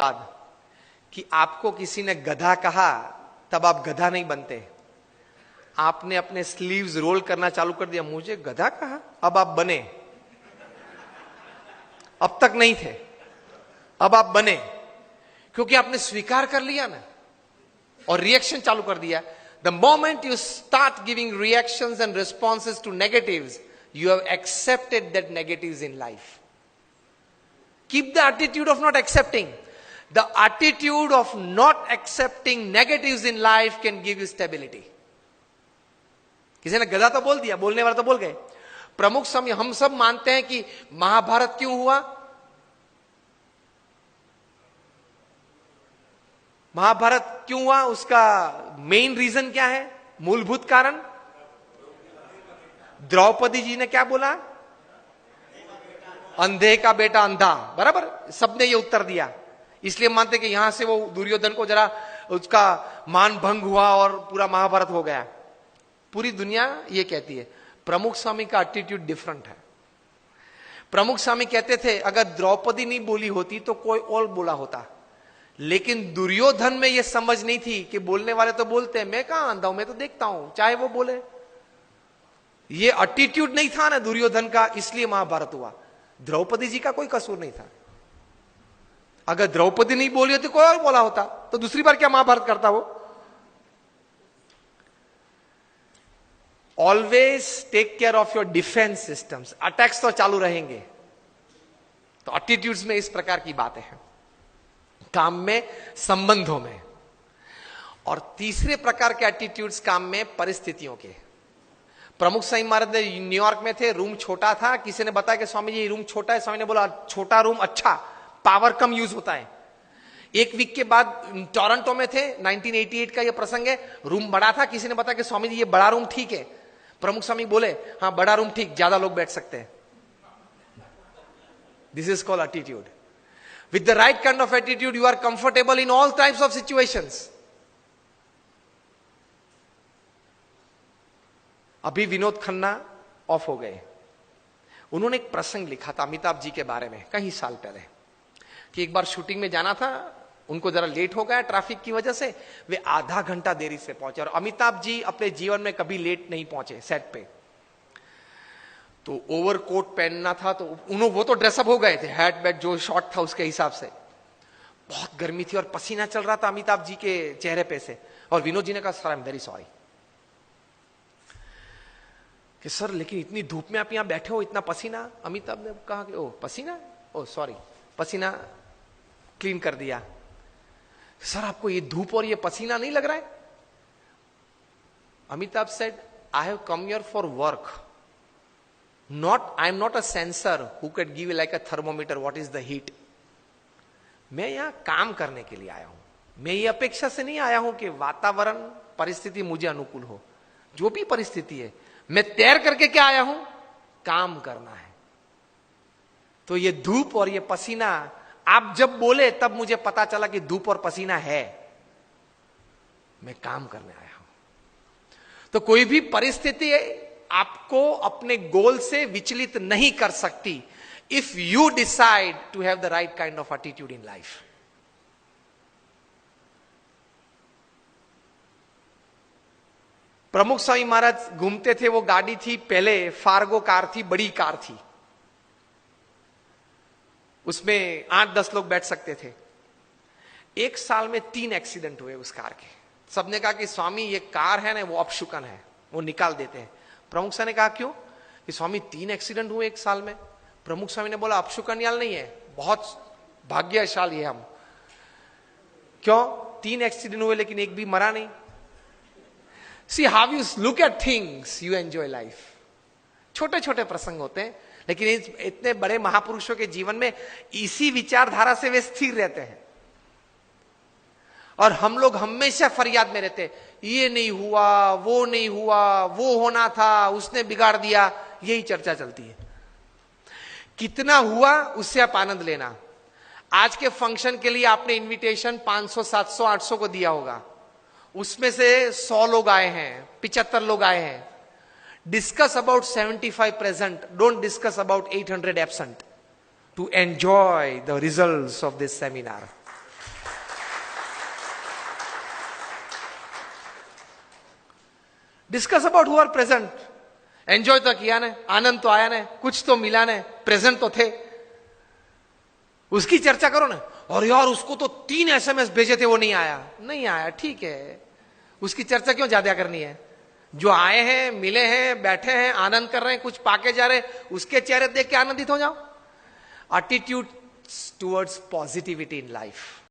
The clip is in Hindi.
बाद कि आपको किसी ने गधा कहा, तब आप गधा नहीं बनते। आपने अपने स्लीव्स रोल करना चालू कर दिया, मुझे गधा कहा, अब आप बने। अब तक नहीं थे, अब आप बने, क्योंकि आपने स्वीकार कर लिया ना और रिएक्शन चालू कर दिया। The moment you start giving reactions and responses to negatives, you have accepted that negatives in life. Keep the attitude of not accepting. The attitude of not accepting negatives in life can give you stability. किसी ने गधा तो बोल दिया, बोलने वाला तो बोल गए। प्रमुख समय हम सब मानते हैं कि महाभारत क्यों हुआ? महाभारत क्यों हुआ? उसका मेन रीजन क्या है? मूलभूत कारण द्रौपदी जी ने क्या बोला? अंधे का बेटा अंधा। बराबर, सबने ये उत्तर दिया। इसलिए मानते कि यहां से वो दुर्योधन को जरा उसका मान भंग हुआ और पूरा महाभारत हो गया। पूरी दुनिया ये कहती है। प्रमुख स्वामी का एटीट्यूड डिफरेंट है। प्रमुख स्वामी कहते थे अगर द्रौपदी नहीं बोली होती तो कोई और बोला होता, लेकिन दुर्योधन में यह समझ नहीं थी कि बोलने वाले तो बोलते हैं, मैं कहां अंधा हूं, मैं तो देखता हूं, चाहे वो बोले। ये एटीट्यूड नहीं था ना दुर्योधन का, इसलिए महाभारत हुआ। द्रौपदी जी का कोई कसूर नहीं था। अगर द्रौपदी नहीं बोली होती, कोई और बोला होता, तो दूसरी बार क्या महाभारत करता वो? Always take care of your defence systems. Attacks तो चालू रहेंगे। तो एटीट्यूड्स में इस प्रकार की बातें हैं, काम में, संबंधों में। और तीसरे प्रकार के एटीट्यूड्स काम में, परिस्थितियों के। प्रमुख स्वामी महाराज ने न्यूयॉर्क में थे, रूम छोटा था। किसी ने बताया कि स्वामी जी रूम छोटा है। स्वामी ने बोला छोटा रूम अच्छा, पावर कम यूज होता है। एक वीक के बाद टोरंटो में थे, 1988 का ये प्रसंग है। रूम बड़ा था। किसी ने बताया कि स्वामी जी ये बड़ा रूम ठीक है। प्रमुख स्वामी बोले हाँ बड़ा रूम ठीक, ज्यादा लोग बैठ सकते हैं। This is called attitude. With the right kind of attitude you are comfortable in all types of situations. अभी विनोद खन्ना ऑफ हो गए। उन्होंने एक प्रसंग लिखा था अमिताभ जी के बारे में कई साल पहले, कि एक बार शूटिंग में जाना था, उनको जरा लेट हो गया ट्रैफिक की वजह से, वे आधा घंटा देरी से पहुंचे। और अमिताभ जी अपने जीवन में कभी लेट नहीं पहुंचे सेट पे। तो ओवरकोट पहनना था, तो वो तो ड्रेसअप हो गए थे, हैट बैट जो शॉर्ट था उसके हिसाब से। बहुत गर्मी थी और पसीना चल रहा था अमिताभ जी के चेहरे पे से। और विनोद जी ने कहा sir I am very sorry कि सर लेकिन इतनी धूप में आप यहां बैठे हो, इतना पसीना। अमिताभ ने कहा कि ओ पसीना, ओ सॉरी, पसीना क्लीन कर दिया। सर आपको ये धूप और ये पसीना नहीं लग रहा है? Amitabh said I have come here for work, not I am not a sensor who can give like a thermometer what is the heat. मैं यहां काम करने के लिए आया हूं। मैं ये अपेक्षा से नहीं आया हूं कि वातावरण परिस्थिति मुझे अनुकूल हो। जो भी परिस्थिति है, मैं तैर करके क्या आया हूं? काम करना है। तो ये धूप और ये पसीना, आप जब बोले तब मुझे पता चला कि धूप और पसीना है, मैं काम करने आया हूं। तो कोई भी परिस्थिति आपको अपने गोल से विचलित नहीं कर सकती, if you decide to have the right kind of attitude in life. Pramukh Swami महाराज घूमते थे, वो गाड़ी थी पहले फार्गो कार थी, बड़ी कार थी, उसमें 8-10 लोग बैठ सकते थे। एक साल में 3 एक्सीडेंट हुए उस कार के। सबने कहा कि स्वामी ये कार है ना वो अपशुकन है, वो निकाल देते हैं। प्रमुख स्वामी ने कहा क्यों? कि स्वामी 3 एक्सीडेंट हुए एक साल में। प्रमुख स्वामी ने बोला अपशुकन याल नहीं है, बहुत भाग्यशाली है हम। क्यों? 3 एक्सीडेंट हुए लेकिन एक भी मरा नहीं। See how you look at things, you enjoy life. छोटे छोटे प्रसंग होते हैं, लेकिन इतने बड़े महापुरुषों के जीवन में इसी विचारधारा से वे स्थिर रहते हैं। और हम लोग हमेशा फरियाद में रहते, ये नहीं हुआ, वो नहीं हुआ, वो होना था, उसने बिगाड़ दिया, यही चर्चा चलती है। कितना हुआ उससे आप आनंद लेना। आज के फंक्शन के लिए आपने इनविटेशन 500, 700, 800 को दिया होगा, उसमें से 100 लोग आए हैं, 75 लोग आए हैं। Discuss about 75 present, don't discuss about 800 absent to enjoy the results of this seminar. Discuss about who are present. Enjoy तो किया ने, आनंद तो आया ने, कुछ तो मिला ने, प्रेजेंट तो थे, उसकी चर्चा करो ना. और यार उसको तो 3 SMS भेजे थे, वो नहीं आया. नहीं आया, ठीक है, उसकी चर्चा क्यों ज्यादा करनी है. जो आए हैं, मिले हैं, बैठे हैं, आनंद कर रहे हैं, कुछ पाके जा रहे हैं, उसके चेहरे देख के आनंदित हो जाओ. Attitude towards positivity in life.